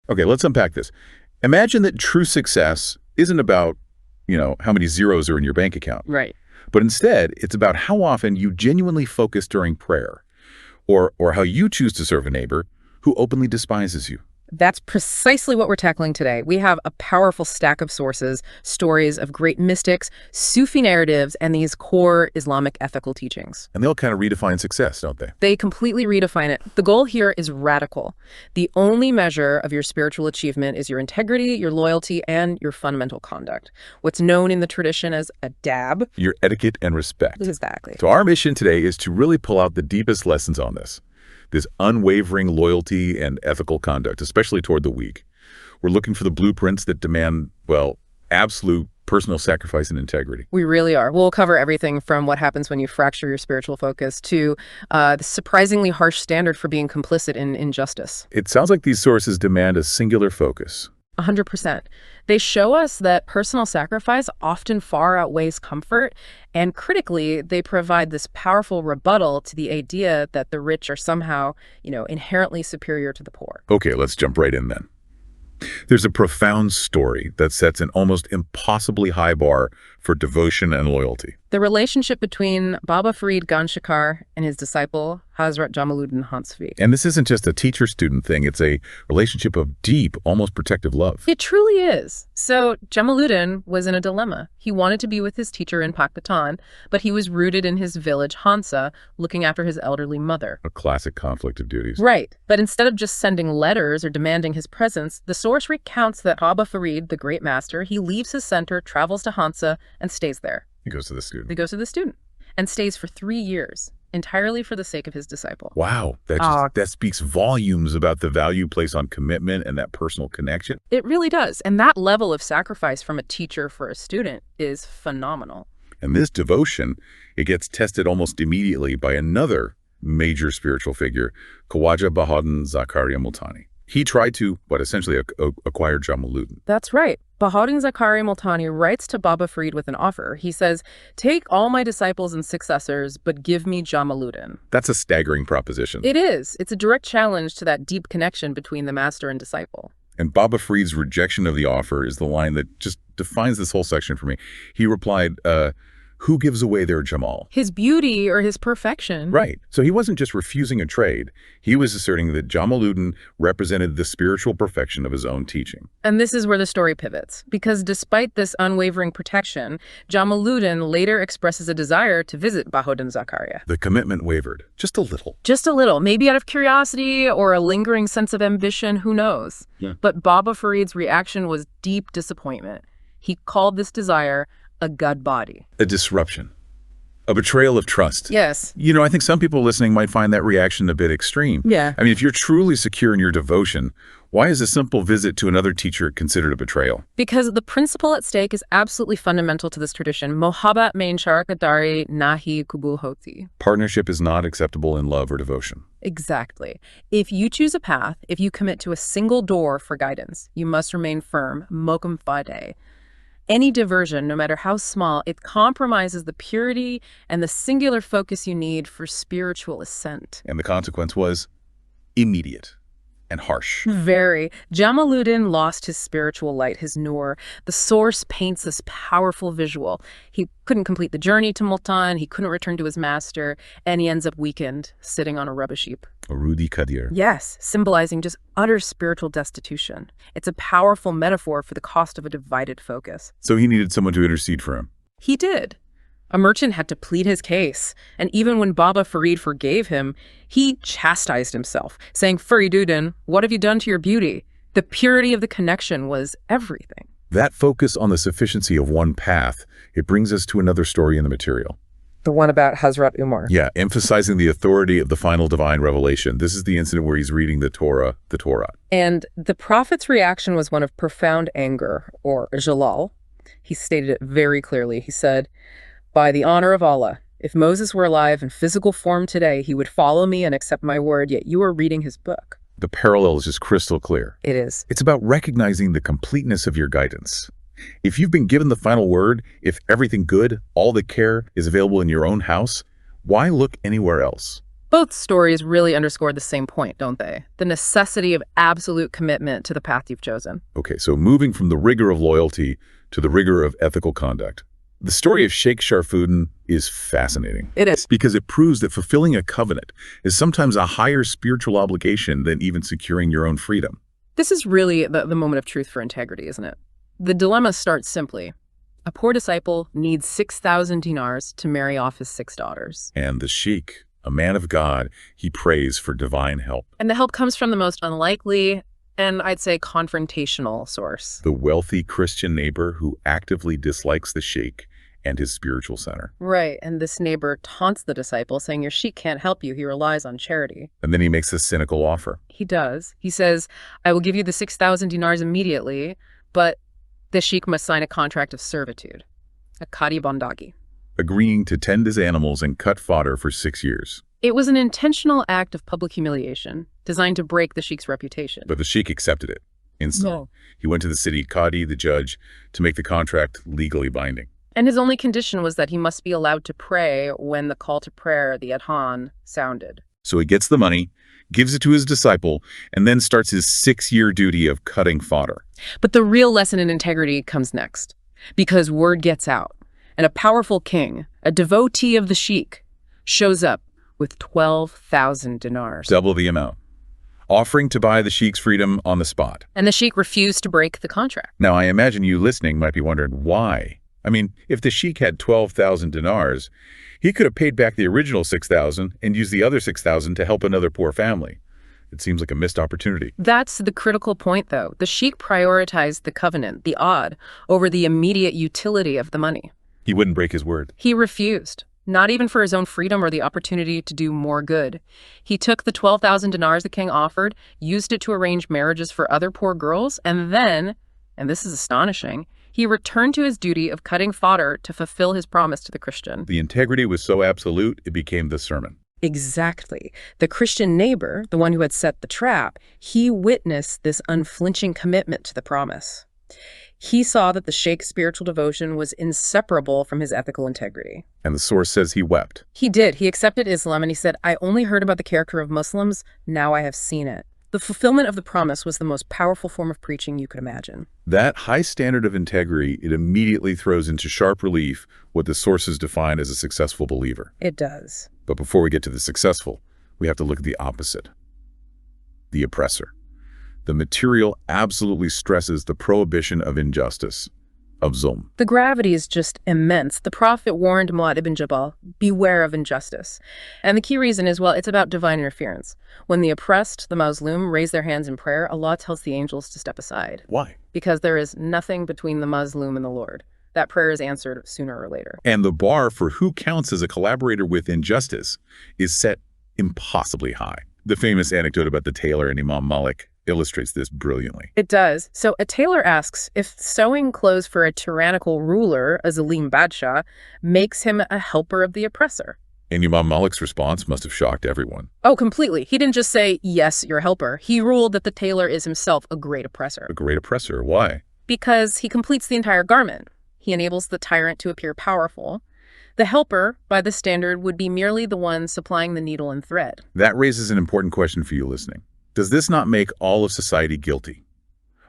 Okay, let's unpack this. Imagine that true success isn't about, how many zeros are in your bank account, Right. but instead it's about how often you genuinely focus during prayer, or how you choose to serve a neighbor who openly despises you. That's precisely what we're tackling today. We have a powerful stack of sources, stories of great mystics, Sufi narratives, and these core Islamic ethical teachings. And they'll kind of redefine success, don't they? They completely redefine it. The goal here is radical. The only measure of your spiritual achievement is your integrity, your loyalty, and your fundamental conduct. What's known in the tradition as adab. Your etiquette and respect. Exactly. So our mission today is to really pull out the deepest lessons on this unwavering loyalty and ethical conduct, especially toward the weak. We're looking for the blueprints that demand, absolute personal sacrifice and integrity. We really are. We'll cover everything from what happens when you fracture your spiritual focus to the surprisingly harsh standard for being complicit in injustice. It sounds like these sources demand a singular focus. 100%. They show us that personal sacrifice often far outweighs comfort, and critically, they provide this powerful rebuttal to the idea that the rich are somehow, inherently superior to the poor. Okay, let's jump right in then. There's a profound story that sets an almost impossibly high bar for devotion and loyalty. The relationship between Baba Farid Ganshakar and his disciple, Hazrat Jamaluddin Hansvi. And this isn't just a teacher-student thing. It's a relationship of deep, almost protective love. It truly is. So Jamaluddin was in a dilemma. He wanted to be with his teacher in Pakistan, but he was rooted in his village, Hansa, looking after his elderly mother. A classic conflict of duties. Right. But instead of just sending letters or demanding his presence, the source recounts that Baba Farid, the great master, he leaves his center, travels to Hansa, and stays there. He goes to the student. He goes to the student and stays for 3 years, entirely for the sake of his disciple. Wow, that speaks volumes about the value placed on commitment and that personal connection. It really does. And that level of sacrifice from a teacher for a student is phenomenal. And this devotion, it gets tested almost immediately by another major spiritual figure, Khawaja Bahaduddin Zakaria Multani. He tried to, essentially acquire Jamaluddin. That's right. Bahaduddin Zakaria Multani writes to Baba Farid with an offer. He says, "Take all my disciples and successors, but give me Jamaluddin." That's a staggering proposition. It is. It's a direct challenge to that deep connection between the master and disciple. And Baba Farid's rejection of the offer is the line that just defines this whole section for me. He replied, who gives away their Jamal? His beauty or his perfection. Right. So he wasn't just refusing a trade. He was asserting that Jamaluddin represented the spiritual perfection of his own teaching. And this is where the story pivots. Because despite this unwavering protection, Jamaluddin later expresses a desire to visit Bahaduddin Zakaria. The commitment wavered. Just a little. Just a little. Maybe out of curiosity or a lingering sense of ambition, who knows? Yeah. But Baba Farid's reaction was deep disappointment. He called this desire a god body. A disruption. A betrayal of trust. Yes. I think some people listening might find that reaction a bit extreme. Yeah. I mean, if you're truly secure in your devotion, why is a simple visit to another teacher considered a betrayal? Because the principle at stake is absolutely fundamental to this tradition. Mohabbat mein sharakadari nahi kubul hoti. Partnership is not acceptable in love or devotion. Exactly. If you choose a path, if you commit to a single door for guidance, you must remain firm. Mokum fadeh. Any diversion, no matter how small, it compromises the purity and the singular focus you need for spiritual ascent. And the consequence was immediate and harsh. Very. Jamaluddin lost his spiritual light, his nur. The source paints this powerful visual. He couldn't complete the journey to Multan, he couldn't return to his master, and he ends up weakened, sitting on a rubbish heap. A Rudi Kadir. Yes, symbolizing just utter spiritual destitution. It's a powerful metaphor for the cost of a divided focus. So he needed someone to intercede for him. He did. A merchant had to plead his case, and even when Baba Farid forgave him, he chastised himself, saying, "Fariduddin, what have you done to your beauty?" The purity of the connection was everything. That focus on the sufficiency of one path, it brings us to another story in the material. The one about Hazrat Umar. Yeah, emphasizing the authority of the final divine revelation. This is the incident where he's reading the Torah. And the prophet's reaction was one of profound anger, or jalal. He stated it very clearly. He said, "By the honor of Allah, if Moses were alive in physical form today, he would follow me and accept my word, yet you are reading his book." The parallel is just crystal clear. It is. It's about recognizing the completeness of your guidance. If you've been given the final word, if everything good, all the care is available in your own house, why look anywhere else? Both stories really underscore the same point, don't they? The necessity of absolute commitment to the path you've chosen. Okay, so moving from the rigor of loyalty to the rigor of ethical conduct. The story of Sheikh Sharfuddin is fascinating. It is. Because it proves that fulfilling a covenant is sometimes a higher spiritual obligation than even securing your own freedom. This is really the moment of truth for integrity, isn't it? The dilemma starts simply. A poor disciple needs 6,000 dinars to marry off his 6 daughters. And the sheikh, a man of God, he prays for divine help. And the help comes from the most unlikely and I'd say confrontational source. The wealthy Christian neighbor who actively dislikes the sheikh and his spiritual center. Right, and this neighbor taunts the disciple, saying your sheikh can't help you, he relies on charity. And then he makes a cynical offer. He does. He says, I will give you the 6,000 dinars immediately, but the sheikh must sign a contract of servitude, a kadi bondagi. Agreeing to tend his animals and cut fodder for 6 years. It was an intentional act of public humiliation, designed to break the sheikh's reputation. But the sheikh accepted it instantly. No. He went to the city Qadi, the judge, to make the contract legally binding. And his only condition was that he must be allowed to pray when the call to prayer, the adhan, sounded. So he gets the money, gives it to his disciple, and then starts his 6-year duty of cutting fodder. But the real lesson in integrity comes next, because word gets out, and a powerful king, a devotee of the sheikh, shows up with 12,000 dinars. Double the amount. Offering to buy the sheikh's freedom on the spot. And the sheikh refused to break the contract. Now, I imagine you listening might be wondering why. I mean, if the sheikh had 12,000 dinars, he could have paid back the original 6,000 and used the other 6,000 to help another poor family. It seems like a missed opportunity. That's the critical point, though. The sheikh prioritized the covenant, the odd, over the immediate utility of the money. He wouldn't break his word. He refused, not even for his own freedom or the opportunity to do more good. He took the 12,000 dinars the king offered, used it to arrange marriages for other poor girls, and then, and this is astonishing, he returned to his duty of cutting fodder to fulfill his promise to the Christian. The integrity was so absolute, it became the sermon. Exactly. The Christian neighbor, the one who had set the trap, he witnessed this unflinching commitment to the promise. He saw that the sheikh's spiritual devotion was inseparable from his ethical integrity. And the source says he wept. He did. He accepted Islam and he said, I only heard about the character of Muslims, now I have seen it. The fulfillment of the promise was the most powerful form of preaching you could imagine. That high standard of integrity, it immediately throws into sharp relief what the sources define as a successful believer. It does. But before we get to the successful, we have to look at the opposite. The oppressor. The material absolutely stresses the prohibition of injustice, of zulm. The gravity is just immense. The Prophet warned Mu'adh ibn Jabal, beware of injustice. And the key reason is, well, it's about divine interference. When the oppressed, the Mazlum, raise their hands in prayer, Allah tells the angels to step aside. Why? Because there is nothing between the Mazlum and the Lord. That prayer is answered sooner or later. And the bar for who counts as a collaborator with injustice is set impossibly high. The famous anecdote about the tailor and Imam Malik illustrates this brilliantly. It does. So a tailor asks if sewing clothes for a tyrannical ruler, a Zalim Badshah, makes him a helper of the oppressor. And Imam Malik's response must have shocked everyone. Oh, completely. He didn't just say, yes, your helper. He ruled that the tailor is himself a great oppressor. A great oppressor. Why? Because he completes the entire garment. He enables the tyrant to appear powerful. The helper, by this standard, would be merely the one supplying the needle and thread. That raises an important question for you listening. Does this not make all of society guilty?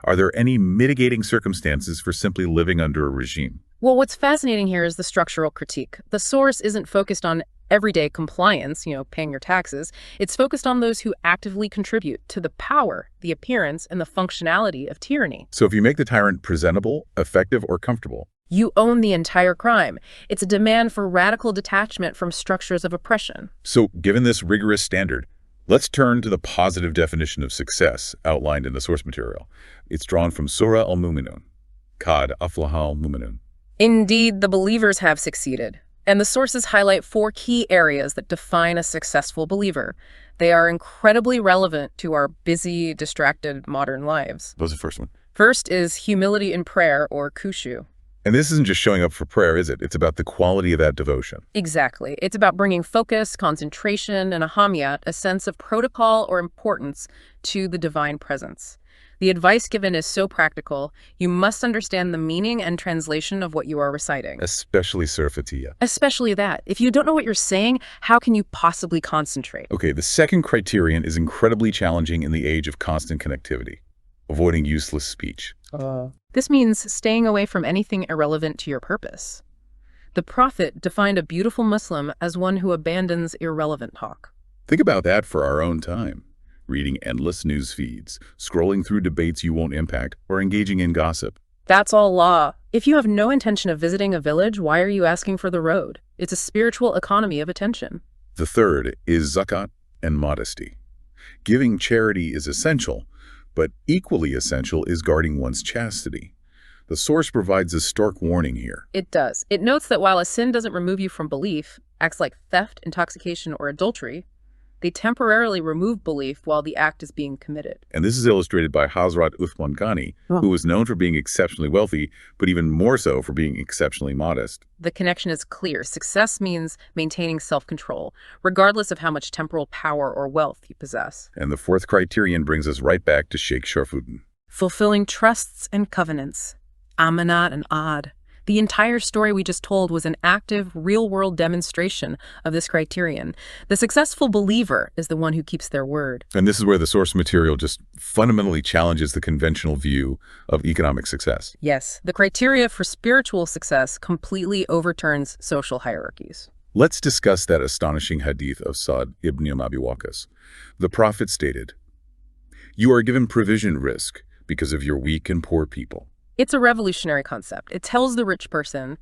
Are there any mitigating circumstances for simply living under a regime? Well, what's fascinating here is the structural critique. The source isn't focused on everyday compliance, paying your taxes. It's focused on those who actively contribute to the power, the appearance, and the functionality of tyranny. So if you make the tyrant presentable, effective, or comfortable, you own the entire crime. It's a demand for radical detachment from structures of oppression. So given this rigorous standard, let's turn to the positive definition of success outlined in the source material. It's drawn from Surah Al-Mu'minun, Qad Aflaha Al-Mu'minun. Indeed, the believers have succeeded. And the sources highlight 4 key areas that define a successful believer. They are incredibly relevant to our busy, distracted modern lives. What was the first one? First is humility in prayer, or khushu. And this isn't just showing up for prayer, is it? It's about the quality of that devotion. Exactly. It's about bringing focus, concentration, and a hamiyat, a sense of protocol or importance, to the divine presence. The advice given is so practical, you must understand the meaning and translation of what you are reciting. Especially Surfatia. Especially that. If you don't know what you're saying, how can you possibly concentrate? Okay, the second criterion is incredibly challenging in the age of constant connectivity, avoiding useless speech. This means staying away from anything irrelevant to your purpose. The Prophet defined a beautiful Muslim as one who abandons irrelevant talk. Think about that for our own time. Reading endless news feeds, scrolling through debates you won't impact, or engaging in gossip. That's all law. If you have no intention of visiting a village, why are you asking for the road? It's a spiritual economy of attention. The third is zakat and modesty. Giving charity is essential, but equally essential is guarding one's chastity. The source provides a stark warning here. It does. It notes that while a sin doesn't remove you from belief, acts like theft, intoxication, or adultery, they temporarily remove belief while the act is being committed. And this is illustrated by Hazrat Uthman Ghani, who was known for being exceptionally wealthy, but even more so for being exceptionally modest. The connection is clear. Success means maintaining self-control, regardless of how much temporal power or wealth you possess. And the fourth criterion brings us right back to Sheikh Sharfuddin. Fulfilling trusts and covenants. Amanat and Ad. The entire story we just told was an active, real-world demonstration of this criterion. The successful believer is the one who keeps their word. And this is where the source material just fundamentally challenges the conventional view of economic success. Yes, the criteria for spiritual success completely overturns social hierarchies. Let's discuss that astonishing hadith of Sa'd ibn Abi Waqqas. The Prophet stated, "You are given provision risk because of your weak and poor people." It's a revolutionary concept. It tells the rich person,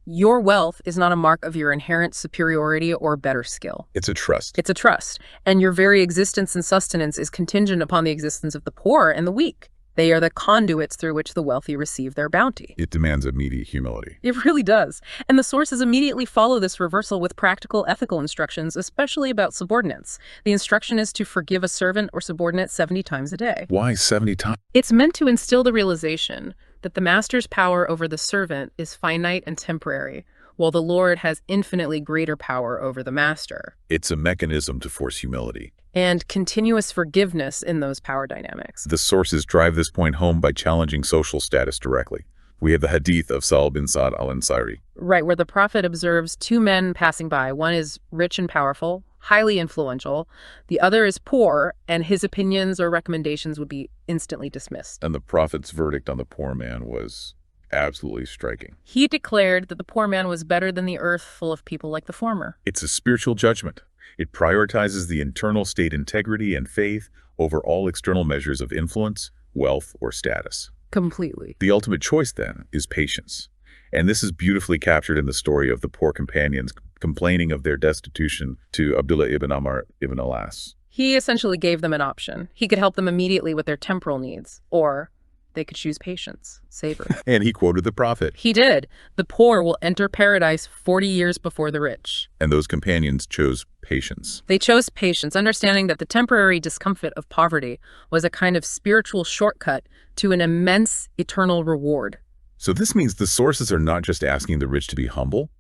your wealth is not a mark of your inherent superiority or better skill. It's a trust. It's a trust. And your very existence and sustenance is contingent upon the existence of the poor and the weak. They are the conduits through which the wealthy receive their bounty. It demands immediate humility. It really does. And the sources immediately follow this reversal with practical ethical instructions, especially about subordinates. The instruction is to forgive a servant or subordinate 70 times a day. Why 70 times? It's meant to instill the realization that the master's power over the servant is finite and temporary, while the Lord has infinitely greater power over the master. It's a mechanism to force humility. And continuous forgiveness in those power dynamics. The sources drive this point home by challenging social status directly. We have the hadith of Sahl bin Sa'd al-Ansari. Right, where the Prophet observes two men passing by. One is rich and powerful, highly influential. The other is poor, and his opinions or recommendations would be instantly dismissed. And the Prophet's verdict on the poor man was absolutely striking. He declared that the poor man was better than the earth full of people like the former. It's a spiritual judgment. It prioritizes the internal state integrity and faith over all external measures of influence, wealth, or status. Completely. The ultimate choice, then, is patience. And this is beautifully captured in the story of the poor companions complaining of their destitution to Abdullah ibn Amr ibn al-As. He essentially gave them an option. He could help them immediately with their temporal needs, or they could choose patience, savor. And he quoted the Prophet. He did. The poor will enter paradise 40 years before the rich. And those companions chose patience. They chose patience, understanding that the temporary discomfort of poverty was a kind of spiritual shortcut to an immense eternal reward. So this means the sources are not just asking the rich to be humble.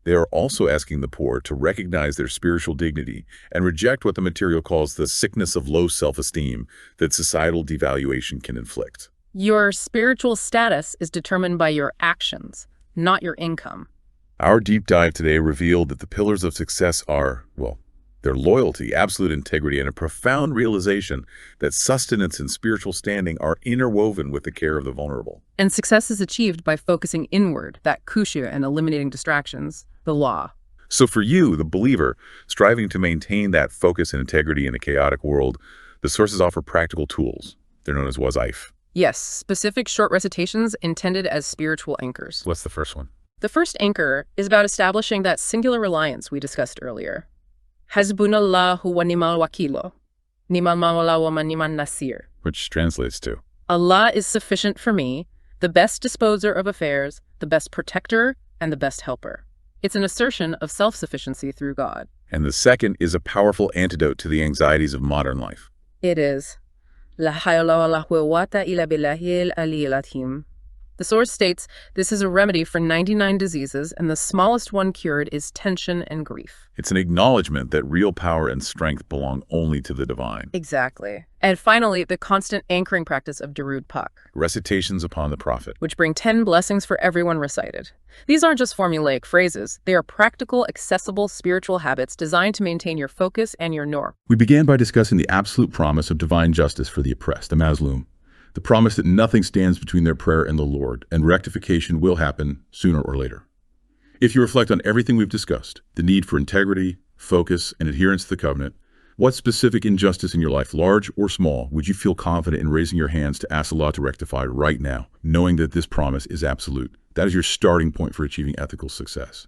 They are also asking the poor to recognize their spiritual dignity and reject what the material calls the sickness of low self-esteem that societal devaluation can inflict. Your spiritual status is determined by your actions, not your income. Our deep dive today revealed that the pillars of success are, well, their loyalty, absolute integrity, and a profound realization that sustenance and spiritual standing are interwoven with the care of the vulnerable. And success is achieved by focusing inward, that khushu, and eliminating distractions, the law. So for you, the believer, striving to maintain that focus and integrity in a chaotic world, the sources offer practical tools. They're known as wazaif. Yes, specific short recitations intended as spiritual anchors. What's the first one? The first anchor is about establishing that singular reliance we discussed earlier. Hasbunallahu wa ni'mal wakilo, ni'mal mawla wa ni'man nasir. Which translates to, Allah is sufficient for me, the best disposer of affairs, the best protector, and the best helper. It's an assertion of self-sufficiency through God. And the second is a powerful antidote to the anxieties of modern life. It is. La hawla wa la quwwata illa billahil aliyyil azim. The source states this is a remedy for 99 diseases, and the smallest one cured is tension and grief. It's an acknowledgement that real power and strength belong only to the divine. Exactly. And finally, the constant anchoring practice of Darud Pak, Recitations upon the prophet. which bring 10 blessings for everyone recited. These aren't just formulaic phrases. They are practical, accessible spiritual habits designed to maintain your focus and your nur. We began by discussing the absolute promise of divine justice for the oppressed, the Mazlum. The promise that nothing stands between their prayer and the Lord, and rectification will happen sooner or later. If you reflect on everything we've discussed, the need for integrity, focus, and adherence to the covenant, what specific injustice in your life, large or small, would you feel confident in raising your hands to ask Allah to rectify right now, knowing that this promise is absolute? That is your starting point for achieving ethical success.